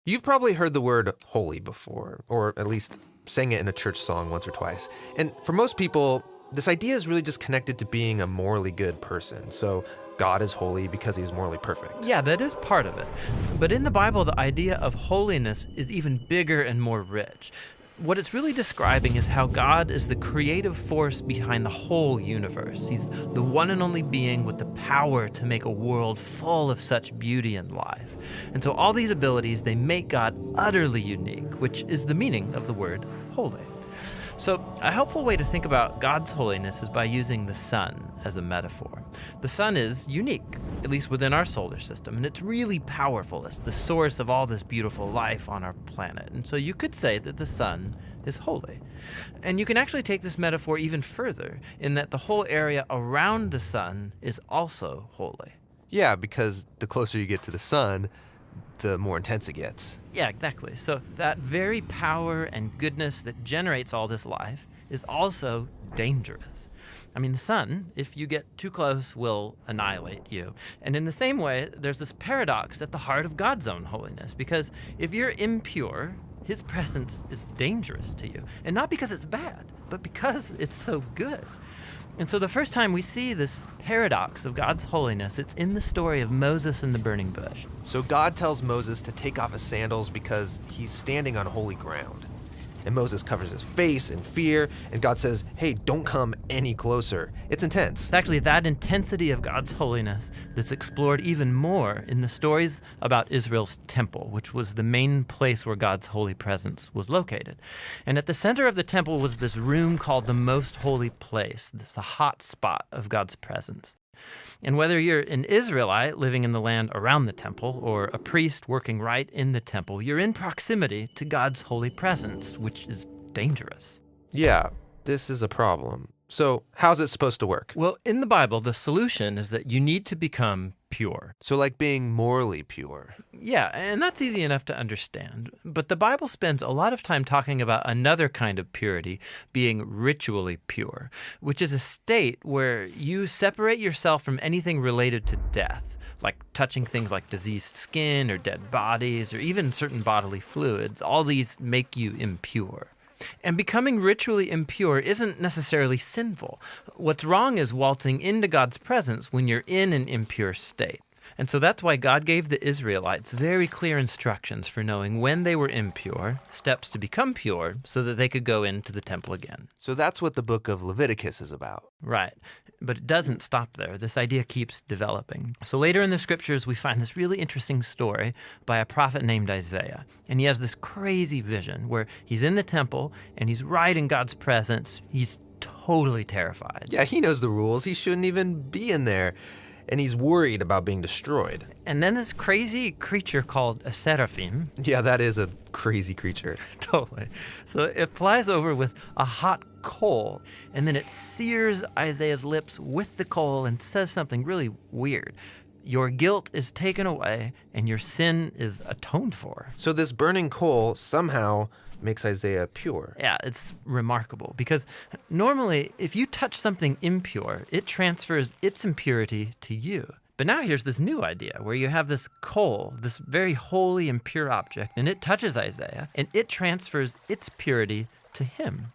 You've probably heard the word holy before, or at least sang it in a church song once or twice. And for most people, this idea is really just connected to being a morally good person. So God is holy because he's morally perfect. Yeah, that is part of it. But in the Bible, the idea of holiness is even bigger and more rich. What it's really describing is how God is the creative force behind the whole universe. He's the one and only being with the power to make a world full of such beauty and life. And so all these abilities, they make God utterly unique, which is the meaning of the word holy. So a helpful way to think about God's holiness is by using the sun as a metaphor. The sun is unique, at least within our solar system, and it's really powerful. It's the source of all this beautiful life on our planet. And so you could say that the sun is holy. And you can actually take this metaphor even further in that the whole area around the sun is also holy. Yeah, because the closer you get to the sun, the more intense it gets. Yeah, exactly. So that very power and goodness that generates all this life is also dangerous. I mean, the sun, if you get too close, will annihilate you. And in the same way, there's this paradox at the heart of God's own holiness, because if you're impure, his presence is dangerous to you. And not because it's bad, but because it's so good. And so the first time we see this paradox of God's holiness, it's in the story of Moses and the burning bush. So God tells Moses to take off his sandals because he's standing on holy ground. And Moses covers his face in fear, and God says, hey, don't come any closer. It's intense. It's actually that intensity of God's holiness that's explored even more in the stories about Israel's temple, which was the main place where God's holy presence was located. And at the center of the temple was this room called the Most Holy Place, this the hot spot of God's presence. And whether you're an Israelite living in the land around the temple or a priest working right in the temple, you're in proximity to God's holy presence, which is dangerous. Yeah, this is a problem. So how's it supposed to work? Well, in the Bible, the solution is that you need to become pure. So like being morally pure. Yeah, and that's easy enough to understand. But the Bible spends a lot of time talking about another kind of purity, being ritually pure, which is a state where you separate yourself from anything related to death, like touching things like diseased skin or dead bodies or even certain bodily fluids. All these make you impure. And becoming ritually impure isn't necessarily sinful. What's wrong is waltzing into God's presence when you're in an impure state. And so that's why God gave the Israelites very clear instructions for knowing when they were impure, steps to become pure, so that they could go into the temple again. So that's what the book of Leviticus is about. Right. But it doesn't stop there. This idea keeps developing. So later in the scriptures, we find this really interesting story by a prophet named Isaiah. And he has this crazy vision where he's in the temple and he's right in God's presence. He's totally terrified. Yeah, he knows the rules. He shouldn't even be in there. And he's worried about being destroyed. And then this crazy creature called a seraphim. Yeah, that is a crazy creature. Totally. So it flies over with a hot coal, and then it sears Isaiah's lips with the coal and says something really weird. Your guilt is taken away, and your sin is atoned for. So this burning coal somehow makes Isaiah pure. Yeah, it's remarkable because normally if you touch something impure, it transfers its impurity to you. But now here's this new idea where you have this coal, this very holy and pure object, and it touches Isaiah, and it transfers its purity to him.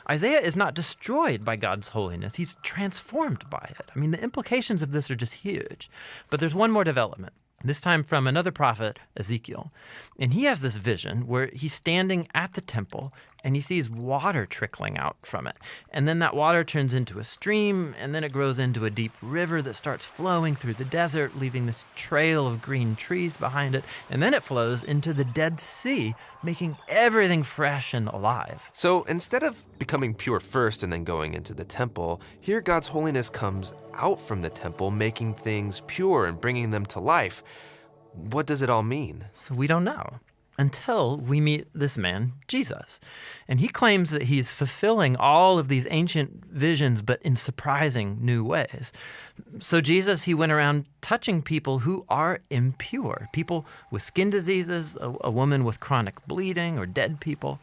Isaiah is not destroyed by God's holiness. He's transformed by it. I mean, the implications of this are just huge. But there's one more development. This time from another prophet, Ezekiel. And he has this vision where he's standing at the temple and he sees water trickling out from it. And then that water turns into a stream, and then it grows into a deep river that starts flowing through the desert, leaving this trail of green trees behind it. And then it flows into the Dead Sea, making everything fresh and alive. So instead of becoming pure first and then going into the temple, here God's holiness comes out from the temple, making things pure and bringing them to life. What does it all mean? So we don't know until we meet this man, Jesus. And he claims that he's fulfilling all of these ancient visions, but in surprising new ways. So Jesus, he went around touching people who are impure, people with skin diseases, a woman with chronic bleeding, or dead people.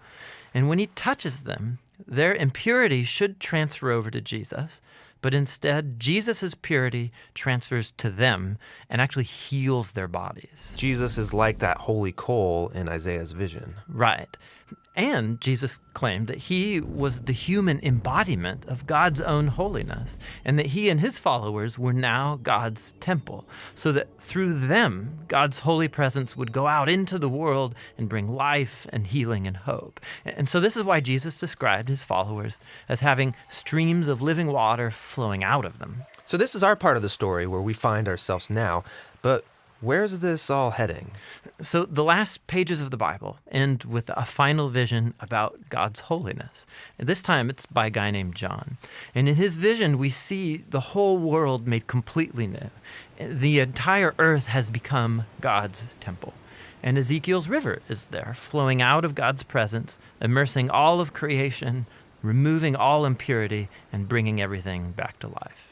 And when he touches them, their impurity should transfer over to Jesus, but instead, Jesus' purity transfers to them and actually heals their bodies. Jesus is like that holy coal in Isaiah's vision. Right. And Jesus claimed that he was the human embodiment of God's own holiness, and that he and his followers were now God's temple, so that through them, God's holy presence would go out into the world and bring life and healing and hope. And so this is why Jesus described his followers as having streams of living water flowing out of them. So this is our part of the story where we find ourselves now, but where's this all heading? So the last pages of the Bible end with a final vision about God's holiness. And this time it's by a guy named John. And in his vision, we see the whole world made completely new. The entire earth has become God's temple. And Ezekiel's river is there, flowing out of God's presence, immersing all of creation, removing all impurity, and bringing everything back to life.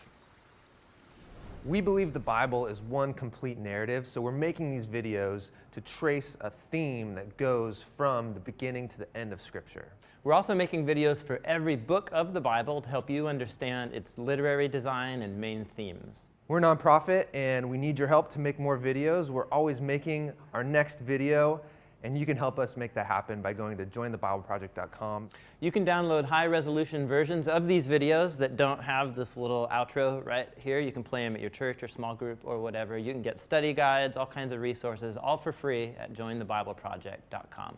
We believe the Bible is one complete narrative, so we're making these videos to trace a theme that goes from the beginning to the end of Scripture. We're also making videos for every book of the Bible to help you understand its literary design and main themes. We're a nonprofit and we need your help to make more videos. We're always making our next video, and you can help us make that happen by going to jointhebibleproject.com. You can download high-resolution versions of these videos that don't have this little outro right here. You can play them at your church or small group or whatever. You can get study guides, all kinds of resources, all for free at jointhebibleproject.com.